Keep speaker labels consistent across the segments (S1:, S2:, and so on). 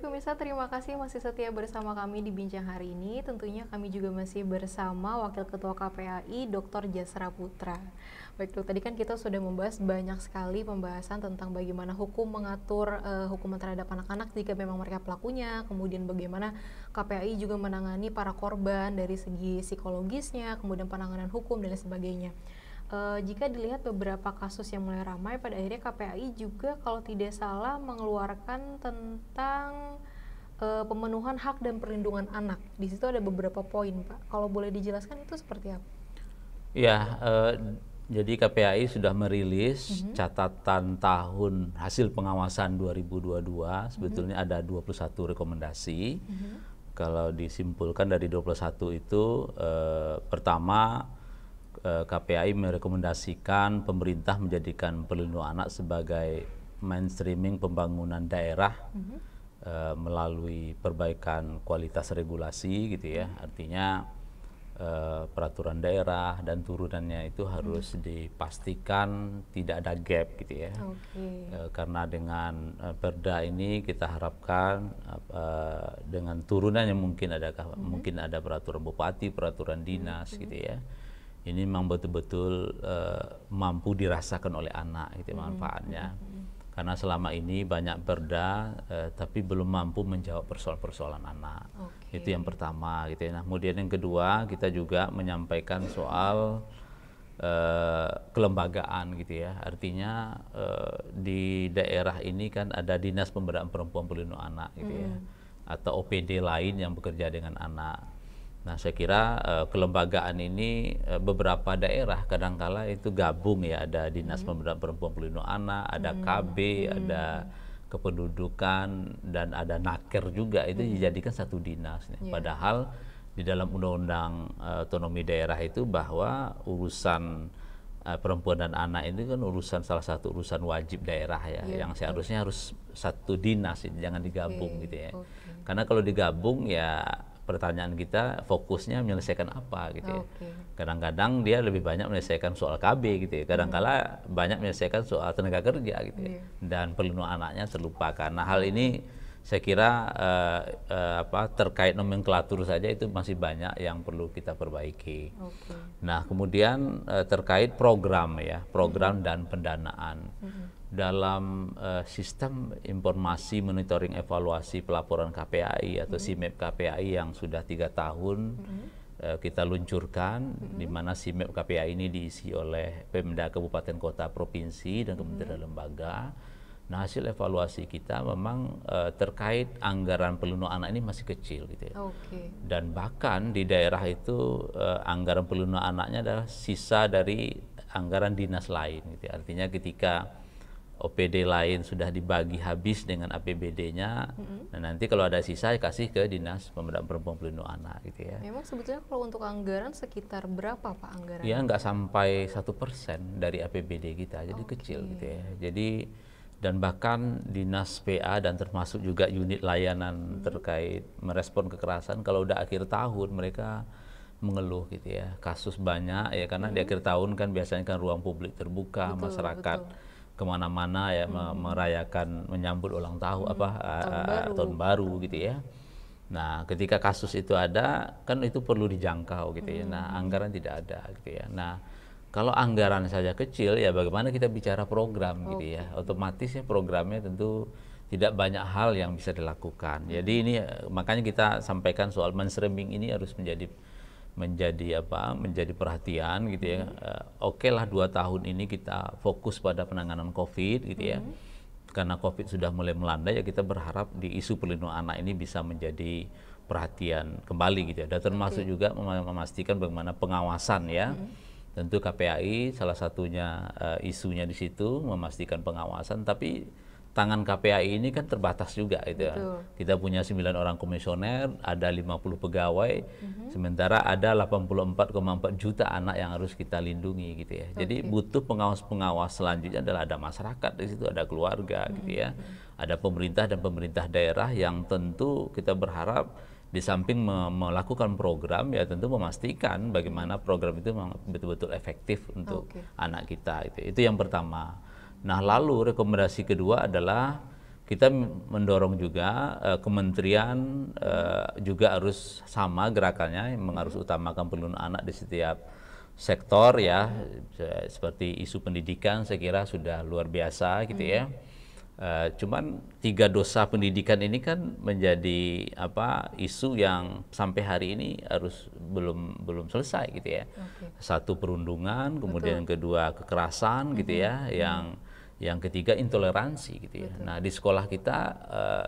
S1: Baik pemirsa, terima kasih masih setia bersama kami di Bincang hari ini. Tentunya kami juga masih bersama Wakil Ketua KPAI, Dr. Jasra Putra. Baik dok, tadi kan kita sudah membahas banyak sekali pembahasan tentang bagaimana hukum mengatur hukuman terhadap anak-anak jika memang mereka pelakunya, kemudian bagaimana KPAI juga menangani para korban dari segi psikologisnya, kemudian penanganan hukum dan lain sebagainya. Jika dilihat beberapa kasus yang mulai ramai, pada akhirnya KPAI juga kalau tidak salah mengeluarkan tentang pemenuhan hak dan perlindungan anak. Di situ ada beberapa poin, Pak. Kalau boleh dijelaskan itu seperti apa?
S2: Ya, jadi KPAI sudah merilis catatan tahun hasil pengawasan 2022. Sebetulnya ada 21 rekomendasi. Kalau disimpulkan dari 21 itu, pertama, KPAI merekomendasikan pemerintah menjadikan perlindungan anak sebagai mainstreaming pembangunan daerah melalui perbaikan kualitas regulasi gitu ya. Artinya peraturan daerah dan turunannya itu harus dipastikan tidak ada gap gitu ya. Karena dengan Perda ini kita harapkan dengan turunannya mungkin ada peraturan bupati, peraturan dinas gitu ya. Ini memang betul-betul mampu dirasakan oleh anak gitu manfaatnya. Karena selama ini banyak perda tapi belum mampu menjawab persoalan-persoalan anak. Itu yang pertama gitu ya. Nah, kemudian yang kedua, kita juga menyampaikan soal kelembagaan gitu ya. Artinya di daerah ini kan ada Dinas Pemberdayaan Perempuan Perlindungan Anak gitu ya. Atau OPD lain yang bekerja dengan anak. Nah, saya kira kelembagaan ini beberapa daerah kadangkala itu gabung ya, ada Dinas Pemberdayaan Perempuan Perlindungan Anak, ada KB, ada kependudukan, dan ada Naker juga, itu dijadikan satu dinas. Padahal di dalam Undang-Undang Otonomi Daerah itu bahwa urusan perempuan dan anak itu kan salah satu urusan wajib daerah ya, yang seharusnya harus satu dinas, jangan digabung gitu ya. Karena kalau digabung ya pertanyaan kita fokusnya menyelesaikan apa gitu ya. Kadang-kadang dia lebih banyak menyelesaikan soal KB gitu ya. Kadang-kala banyak menyelesaikan soal tenaga kerja gitu ya. Dan perlindungan anaknya terlupakan. Nah, hal ini saya kira terkait nomenklatur saja itu masih banyak yang perlu kita perbaiki. Nah, kemudian terkait program ya, program dan pendanaan. Dalam sistem informasi monitoring evaluasi pelaporan KPAI atau SIMEP KPAI yang sudah 3 tahun kita luncurkan, di mana SIMEP KPAI ini diisi oleh Pemda Kabupaten Kota Provinsi dan kementerian lembaga. Nah, hasil evaluasi kita memang terkait anggaran perlindungan anak ini masih kecil gitu ya. Dan bahkan di daerah itu anggaran perlindungan anaknya adalah sisa dari anggaran dinas lain gitu ya. Artinya ketika OPD lain sudah dibagi habis dengan APBD-nya, nah nanti kalau ada sisa kasih ke Dinas Pemberdayaan Perempuan Perlindungan Anak gitu ya.
S1: Memang sebetulnya kalau untuk anggaran sekitar berapa Pak anggaran?
S2: Ya nggak sampai 1% dari APBD kita, jadi kecil gitu ya. Jadi dan bahkan Dinas PA dan termasuk juga unit layanan terkait merespon kekerasan, kalau udah akhir tahun mereka mengeluh gitu ya, kasus banyak ya, karena di akhir tahun kan biasanya kan ruang publik terbuka, masyarakat kemana-mana ya merayakan, menyambut ulang tahun tahun baru gitu ya. Nah, ketika kasus itu ada kan itu perlu dijangkau gitu ya. Nah, anggaran tidak ada gitu ya. Nah, kalau anggaran saja kecil ya bagaimana kita bicara program gitu ya. Otomatis ya programnya tentu tidak banyak hal yang bisa dilakukan. Jadi ini makanya kita sampaikan soal mainstreaming ini harus menjadi perhatian gitu ya. Oke lah 2 tahun ini kita fokus pada penanganan COVID gitu ya. Karena COVID sudah mulai melanda ya, kita berharap di isu perlindungan anak ini bisa menjadi perhatian kembali gitu ya. Dan termasuk juga memastikan bagaimana pengawasan ya. Tentu KPAI salah satunya isunya di situ memastikan pengawasan, tapi tangan KPAI ini kan terbatas juga gitu ya. Kita punya 9 orang komisioner, ada 50 pegawai, sementara ada 84,4 juta anak yang harus kita lindungi gitu ya. Jadi butuh pengawas-pengawas selanjutnya adalah ada masyarakat di situ, ada keluarga gitu ya. Ada pemerintah dan pemerintah daerah yang tentu kita berharap di samping melakukan program ya tentu memastikan bagaimana program itu betul-betul efektif untuk anak kita itu yang pertama. Nah, lalu rekomendasi kedua adalah kita mendorong juga kementerian juga harus sama gerakannya, harus utamakan perlindungan anak di setiap sektor ya, seperti isu pendidikan saya kira sudah luar biasa gitu ya. Cuman 3 dosa pendidikan ini kan menjadi isu yang sampai hari ini harus belum selesai gitu ya. Satu perundungan, kemudian yang kedua kekerasan gitu ya, yang ketiga intoleransi gitu ya. Nah di sekolah kita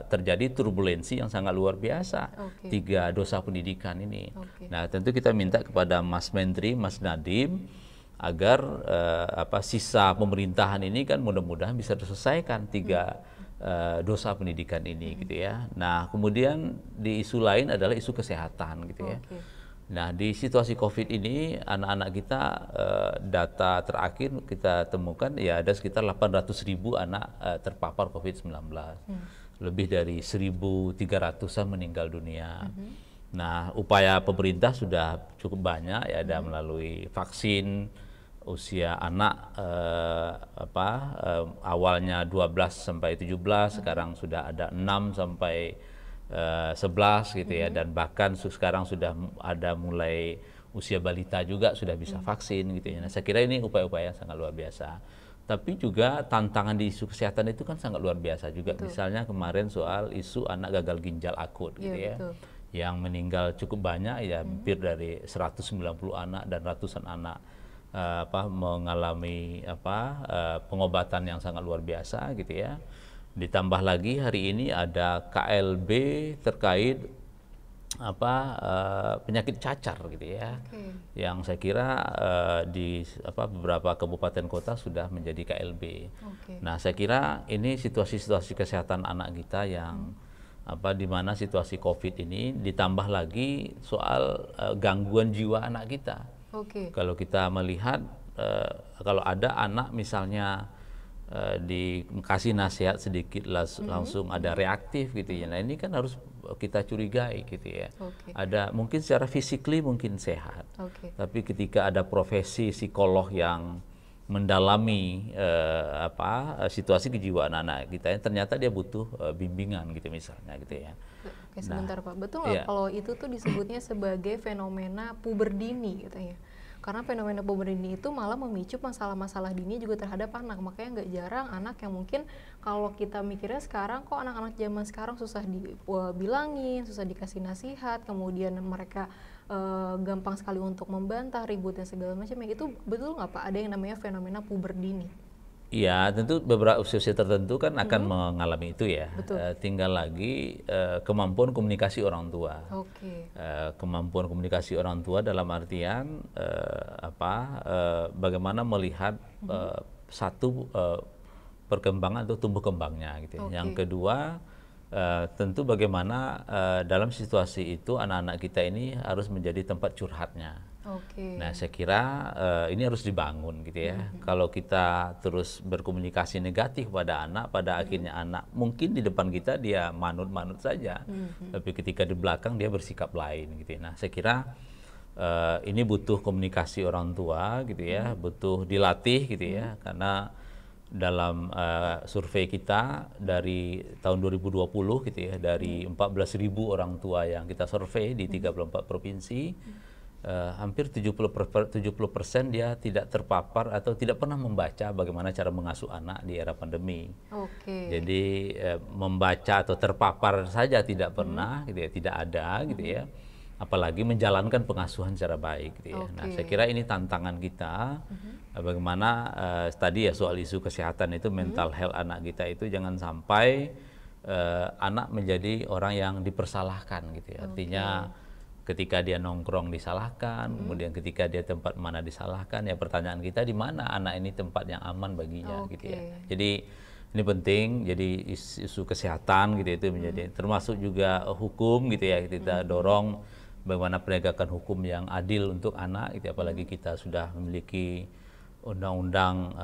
S2: terjadi turbulensi yang sangat luar biasa. 3 dosa pendidikan ini. Nah tentu kita minta kepada Mas Menteri, Mas Nadiem agar sisa pemerintahan ini kan mudah-mudahan bisa diselesaikan 3 dosa pendidikan ini gitu ya. Nah kemudian di isu lain adalah isu kesehatan gitu ya. Nah di situasi COVID ini anak-anak kita data terakhir kita temukan ya ada sekitar 800.000 anak terpapar COVID-19. Lebih dari 1.300-an meninggal dunia. Nah upaya pemerintah sudah cukup banyak ya, ada melalui vaksin usia anak awalnya 12 sampai 17, sekarang sudah ada 6 sampai 11 gitu ya, dan bahkan sekarang sudah ada mulai usia balita juga sudah bisa vaksin gitu ya. Nah, saya kira ini upaya-upaya yang sangat luar biasa. Tapi juga tantangan di isu kesehatan itu kan sangat luar biasa juga. Misalnya kemarin soal isu anak gagal ginjal akut gitu ya. Yang meninggal cukup banyak ya, hampir dari 190 anak dan ratusan anak mengalami pengobatan yang sangat luar biasa gitu ya. Ditambah lagi hari ini ada KLB terkait penyakit cacar gitu ya, yang saya kira di beberapa kabupaten kota sudah menjadi KLB. Nah saya kira ini situasi-situasi kesehatan anak kita yang di mana situasi COVID ini ditambah lagi soal gangguan jiwa anak kita. Kalau kita melihat kalau ada anak misalnya dikasih nasihat sedikit langsung ada reaktif gitu ya. Nah ini kan harus kita curigai gitu ya. Ada mungkin secara physically mungkin sehat, tapi ketika ada profesi psikolog yang mendalami situasi kejiwaan anak kita, ternyata dia butuh bimbingan gitu misalnya gitu ya.
S1: Sebentar Pak, betul nggak kalau itu tuh disebutnya sebagai fenomena puber dini gitu ya? Karena fenomena puber dini itu malah memicu masalah-masalah dini juga terhadap anak. Makanya nggak jarang anak yang mungkin kalau kita mikirnya sekarang kok anak-anak zaman sekarang susah dibilangin, susah dikasih nasihat, kemudian mereka gampang sekali untuk membantah, ribut dan segala macam. Itu betul nggak Pak? Ada yang namanya fenomena puber dini?
S2: Iya, tentu beberapa usia tertentu kan akan mengalami itu ya. Tinggal lagi kemampuan komunikasi orang tua. Kemampuan komunikasi orang tua dalam artian bagaimana melihat satu perkembangan atau tumbuh kembangnya gitu. Yang kedua tentu bagaimana dalam situasi itu anak-anak kita ini harus menjadi tempat curhatnya. Nah saya kira ini harus dibangun gitu ya. Kalau kita terus berkomunikasi negatif pada anak, pada akhirnya anak mungkin di depan kita dia manut-manut saja, tapi ketika di belakang dia bersikap lain gitu ya. Nah saya kira ini butuh komunikasi orang tua gitu ya, butuh dilatih gitu ya, karena dalam survei kita dari tahun 2020 gitu ya, dari 14.000 orang tua yang kita survei di 34 provinsi, hampir 70% dia tidak terpapar atau tidak pernah membaca bagaimana cara mengasuh anak di era pandemi. Jadi membaca atau terpapar saja tidak pernah gitu ya, tidak ada gitu ya. Apalagi menjalankan pengasuhan secara baik gitu ya. Nah, saya kira ini tantangan kita bagaimana tadi ya soal isu kesehatan itu, mental health anak kita itu jangan sampai anak menjadi orang yang dipersalahkan gitu ya. Artinya ketika dia nongkrong disalahkan, kemudian ketika dia tempat mana disalahkan, ya pertanyaan kita di mana anak ini tempat yang aman baginya gitu ya. Jadi ini penting, jadi isu kesehatan gitu itu menjadi termasuk juga hukum gitu ya, kita dorong bagaimana penegakan hukum yang adil untuk anak gitu, apalagi kita sudah memiliki undang-undang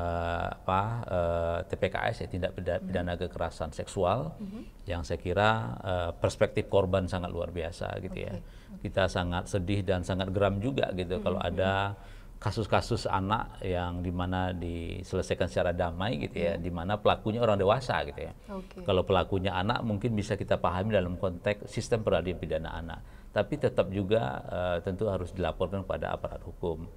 S2: TPKS ya, tindak pidana kekerasan seksual, yang saya kira perspektif korban sangat luar biasa gitu ya. Kita sangat sedih dan sangat geram juga gitu kalau ada kasus-kasus anak yang dimana diselesaikan secara damai gitu ya, dimana pelakunya orang dewasa gitu ya. Kalau pelakunya anak mungkin bisa kita pahami dalam konteks sistem peradilan pidana anak, tapi tetap juga tentu harus dilaporkan kepada aparat hukum.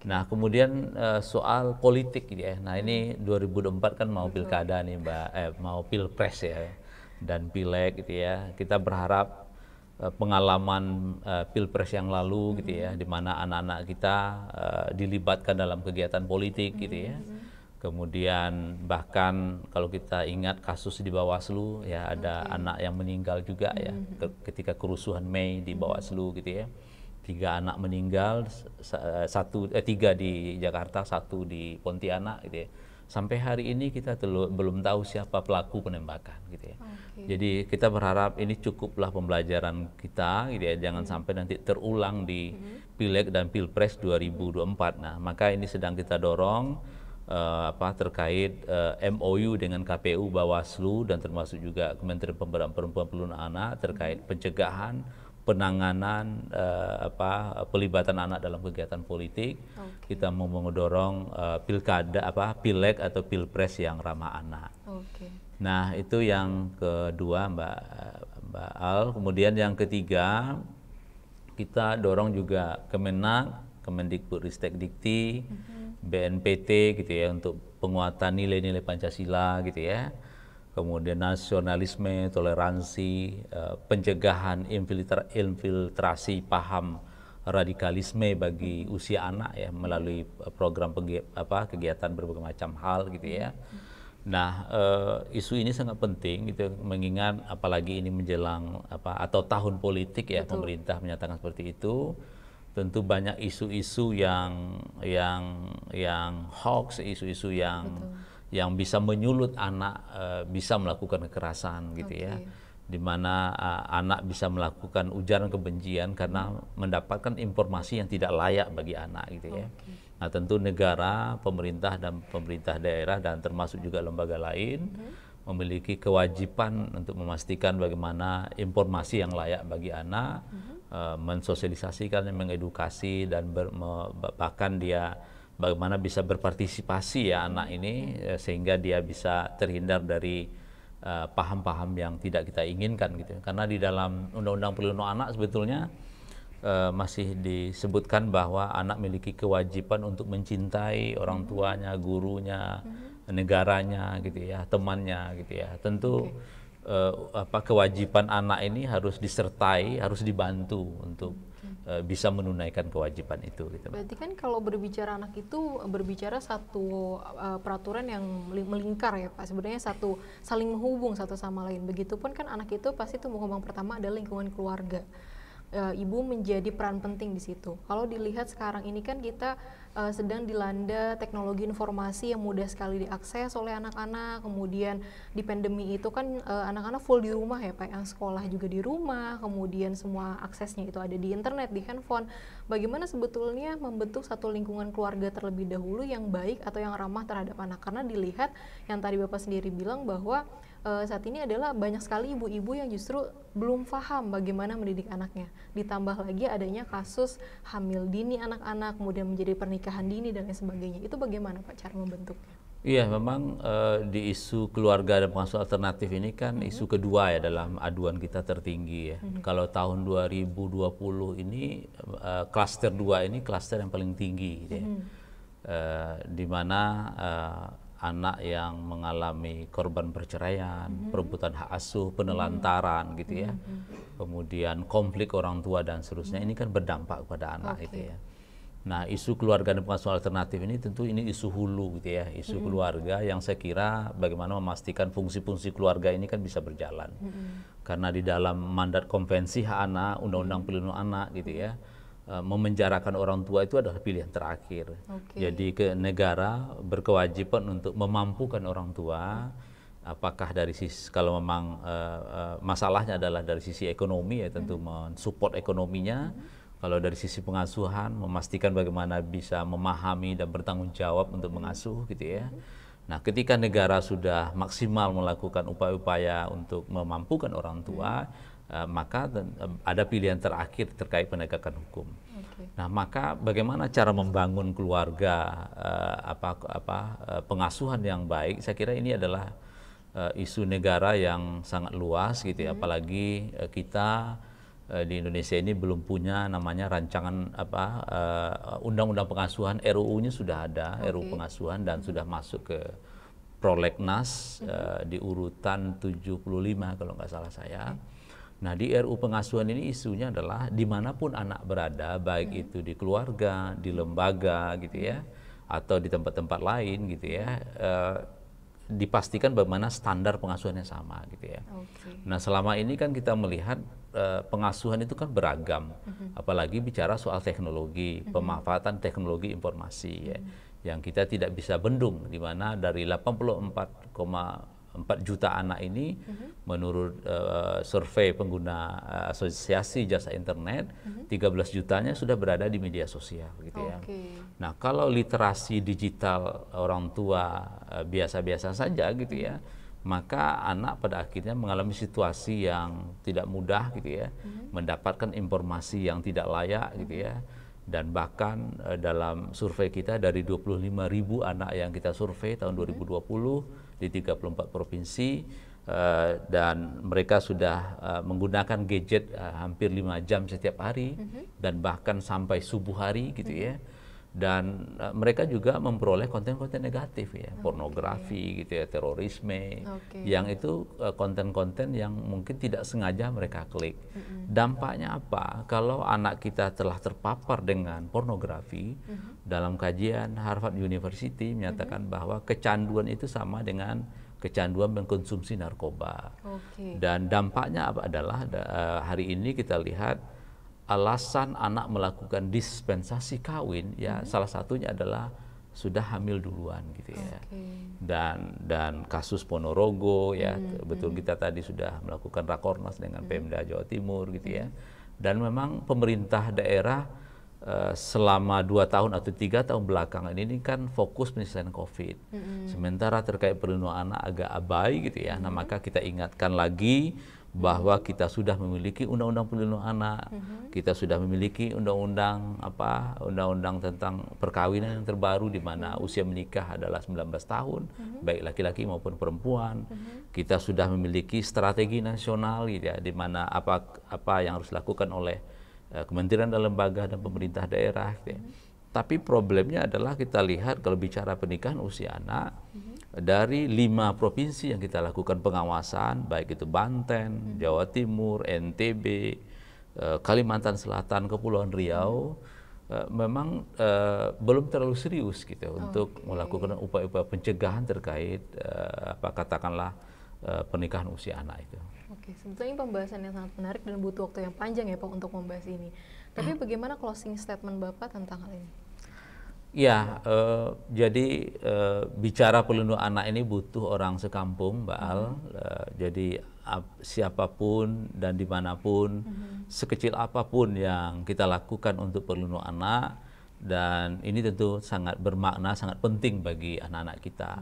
S2: Nah kemudian soal politik gitu ya, nah ini 2024 kan mau pilkada nih Mbak, mau pilpres ya dan pileg gitu ya, kita berharap pengalaman pilpres yang lalu gitu ya, di mana anak-anak kita dilibatkan dalam kegiatan politik gitu ya. Kemudian bahkan kalau kita ingat kasus di Bawaslu ya, ada anak yang meninggal juga ya ketika kerusuhan Mei di Bawaslu gitu ya. 3 anak meninggal, 3 di Jakarta, 1 di Pontianak gitu ya. Sampai hari ini kita belum tahu siapa pelaku penembakan gitu ya. Jadi kita berharap ini cukuplah pembelajaran kita gitu ya, jangan sampai nanti terulang di Pileg dan Pilpres 2024. Nah, maka ini sedang kita dorong terkait MOU dengan KPU, Bawaslu dan termasuk juga Kementerian Pemberdayaan Perempuan Perlindungan Anak terkait pencegahan, penanganan pelibatan anak dalam kegiatan politik. Kita mau mendorong pilkada pileg atau pilpres yang ramah anak. Nah itu yang kedua Mbak Al. Kemudian yang ketiga kita dorong juga Kemenak, Kemendikbudristekdikti, BNPT gitu ya, untuk penguatan nilai-nilai Pancasila gitu ya. Kemudian nasionalisme, toleransi, pencegahan infiltrasi paham radikalisme bagi usia anak ya, melalui program kegiatan berbagai macam hal gitu ya. Nah, isu ini sangat penting gitu, mengingat apalagi ini menjelang atau tahun politik ya. Pemerintah menyatakan seperti itu. Tentu banyak isu-isu yang hoax, isu-isu yang bisa menyulut anak bisa melakukan kekerasan gitu ya, di mana anak bisa melakukan ujaran kebencian karena mendapatkan informasi yang tidak layak bagi anak gitu ya. Nah tentu negara, pemerintah dan pemerintah daerah dan termasuk juga lembaga lain memiliki kewajiban untuk memastikan bagaimana informasi yang layak bagi anak, mensosialisasikan, mengedukasi dan bahkan dia bagaimana bisa berpartisipasi ya anak ini sehingga dia bisa terhindar dari paham-paham yang tidak kita inginkan gitu. Karena di dalam Undang-Undang Perlindungan Anak sebetulnya masih disebutkan bahwa anak memiliki kewajiban untuk mencintai orang tuanya, gurunya, negaranya gitu ya, temannya gitu ya. Tentu kewajiban anak ini harus disertai, harus dibantu untuk bisa menunaikan kewajiban itu gitu.
S1: Berarti kan kalau berbicara anak itu berbicara satu peraturan yang melingkar ya Pak, sebenarnya satu saling menghubung satu sama lain. Begitupun kan anak itu pasti tumbuh kembang pertama adalah lingkungan keluarga. Ibu menjadi peran penting di situ. Kalau dilihat sekarang ini kan kita sedang dilanda teknologi informasi yang mudah sekali diakses oleh anak-anak. Kemudian di pandemi itu kan anak-anak full di rumah ya Pak, yang sekolah juga di rumah, kemudian semua aksesnya itu ada di internet, di handphone. Bagaimana sebetulnya membentuk satu lingkungan keluarga terlebih dahulu yang baik atau yang ramah terhadap anak? Karena dilihat yang tadi Bapak sendiri bilang bahwa saat ini adalah banyak sekali ibu-ibu yang justru belum paham bagaimana mendidik anaknya. Ditambah lagi adanya kasus hamil dini anak-anak, kemudian menjadi pernikahan dini dan lain sebagainya. Itu bagaimana Pak cara membentuknya?
S2: Iya, memang di isu keluarga dan pengasuh alternatif ini kan isu kedua ya dalam aduan kita tertinggi ya. Kalau tahun 2020 ini klaster 2 ini klaster yang paling tinggi gitu ya. Di mana anak yang mengalami korban perceraian, perebutan hak asuh, penelantaran gitu ya. Kemudian konflik orang tua dan seterusnya, ini kan berdampak kepada anak gitu ya. Nah, isu keluarga dan pengasuh alternatif ini tentu ini isu hulu gitu ya, isu keluarga yang saya kira bagaimana memastikan fungsi-fungsi keluarga ini kan bisa berjalan. Karena di dalam mandat konvensi hak anak, undang-undang perlindungan anak gitu ya, memenjarakan orang tua itu adalah pilihan terakhir. Jadi negara berkewajiban untuk memampukan orang tua, apakah dari sisi, kalau memang masalahnya adalah dari sisi ekonomi ya tentu mensupport ekonominya. Kalau dari sisi pengasuhan, memastikan bagaimana bisa memahami dan bertanggung jawab untuk mengasuh gitu ya. Nah, ketika negara sudah maksimal melakukan upaya-upaya untuk memampukan orang tua, maka ada pilihan terakhir terkait penegakan hukum. Nah, maka bagaimana cara membangun keluarga, pengasuhan yang baik? Saya kira ini adalah isu negara yang sangat luas gitu ya. Apalagi kita di Indonesia ini belum punya namanya rancangan undang-undang pengasuhan. RUU-nya sudah ada, RUU pengasuhan, dan sudah masuk ke prolegnas di urutan 75 kalau nggak salah saya. Nah, di RUU pengasuhan ini isunya adalah dimanapun anak berada, baik itu di keluarga, di lembaga gitu ya, atau di tempat-tempat lain gitu ya, dipastikan bagaimana standar pengasuhannya sama gitu ya. Nah, selama ini kan kita melihat pengasuhan itu kan beragam, apalagi bicara soal teknologi, pemanfaatan teknologi informasi ya, yang kita tidak bisa bendung, di mana dari 84,4 juta anak ini menurut survei pengguna asosiasi jasa internet 13 jutanya sudah berada di media sosial gitu ya. Nah, kalau literasi digital orang tua biasa-biasa saja gitu ya, maka anak pada akhirnya mengalami situasi yang tidak mudah gitu ya, mendapatkan informasi yang tidak layak gitu ya. Dan bahkan dalam survei kita dari 25.000 anak yang kita survei tahun 2020 di 34 provinsi, dan mereka sudah menggunakan gadget hampir 5 jam setiap hari, dan bahkan sampai subuh hari gitu ya. Dan mereka juga memperoleh konten-konten negatif ya, pornografi gitu ya, terorisme, yang itu konten-konten yang mungkin tidak sengaja mereka klik. Dampaknya apa? Kalau anak kita telah terpapar dengan pornografi, dalam kajian Harvard University menyatakan bahwa kecanduan itu sama dengan kecanduan mengkonsumsi narkoba. Dan dampaknya apa adalah hari ini kita lihat alasan anak melakukan dispensasi kawin ya, salah satunya adalah sudah hamil duluan gitu ya. Dan kasus Ponorogo ya, betul kita tadi sudah melakukan rakornas dengan Pemda Jawa Timur gitu ya. Dan memang pemerintah daerah selama 2 tahun atau 3 tahun belakangan ini kan fokus penyelesaian COVID. Sementara terkait perlindungan anak agak abai gitu ya. Nah, maka kita ingatkan lagi bahwa kita sudah memiliki undang-undang perlindungan anak, kita sudah memiliki undang-undang tentang perkawinan yang terbaru, di mana usia menikah adalah 19 tahun, baik laki-laki maupun perempuan. Kita sudah memiliki strategi nasional gitu ya, di mana apa yang harus dilakukan oleh kementerian dan lembaga dan pemerintah daerah gitu ya. Tapi problemnya adalah kita lihat kalau bicara pernikahan usia anak, dari 5 provinsi yang kita lakukan pengawasan, baik itu Banten, Jawa Timur, NTB, Kalimantan Selatan, Kepulauan Riau, memang belum terlalu serius gitu untuk melakukan upaya-upaya pencegahan terkait katakanlah pernikahan usia anak itu.
S1: Sebetulnya pembahasan yang sangat menarik dan butuh waktu yang panjang ya Pak untuk membahas ini. Tapi bagaimana closing statement Bapak tentang hal ini?
S2: Ya, jadi bicara perlindungan anak ini butuh orang sekampung, Mbak Al. Jadi siapapun dan dimanapun, sekecil apapun yang kita lakukan untuk perlindungan anak, dan ini tentu sangat bermakna, sangat penting bagi anak-anak kita.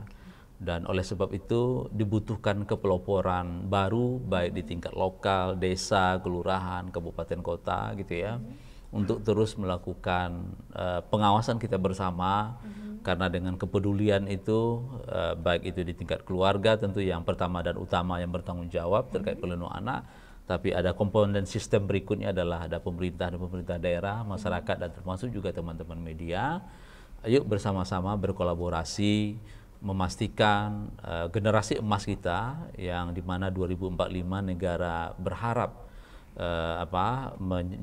S2: Dan oleh sebab itu dibutuhkan kepeloporan baru, baik di tingkat lokal, desa, kelurahan, kabupaten kota gitu ya, untuk terus melakukan pengawasan kita bersama. Karena dengan kepedulian itu, baik itu di tingkat keluarga tentu yang pertama dan utama yang bertanggung jawab terkait perlindungan anak, tapi ada komponen sistem berikutnya adalah ada pemerintah dan pemerintah daerah, masyarakat, dan termasuk juga teman-teman media. Ayo bersama-sama berkolaborasi memastikan generasi emas kita, yang dimana 2045 negara berharap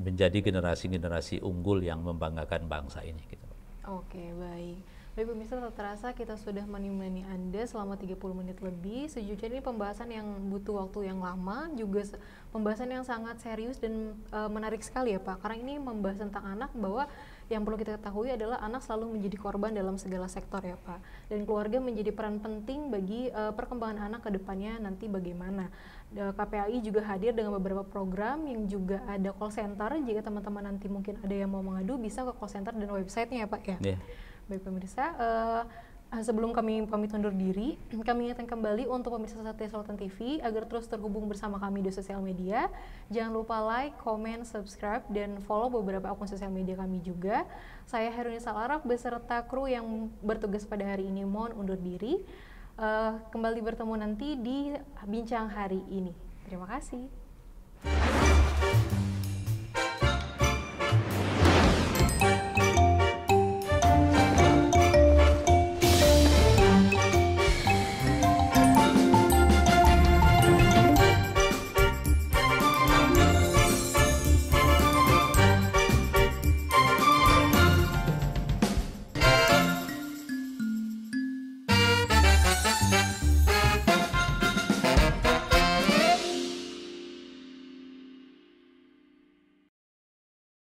S2: menjadi generasi-generasi unggul yang membanggakan bangsa ini gitu.
S1: Oke, baik. Baik pemirsa, tak terasa kita sudah menemani Anda selama 30 menit lebih. Sejujurnya ini pembahasan yang butuh waktu yang lama, juga pembahasan yang sangat serius dan menarik sekali ya Pak. Karena ini membahas tentang anak, bahwa yang perlu kita ketahui adalah anak selalu menjadi korban dalam segala sektor ya Pak. Dan keluarga menjadi peran penting bagi perkembangan anak ke depannya nanti bagaimana. KPAI juga hadir dengan beberapa program yang juga ada call center. Jika teman-teman nanti mungkin ada yang mau mengadu, bisa ke call center dan websitenya ya Pak ya.
S2: Yeah.
S1: Baik pemirsa, Sebelum kami pamit undur diri, kami ingatkan kembali untuk pemirsa setia Sultan TV agar terus terhubung bersama kami di sosial media. Jangan lupa like, comment, subscribe, dan follow beberapa akun sosial media kami juga. Saya Herunisa Alaraf beserta kru yang bertugas pada hari ini mohon undur diri. Kembali bertemu nanti di Bincang Hari ini. Terima kasih.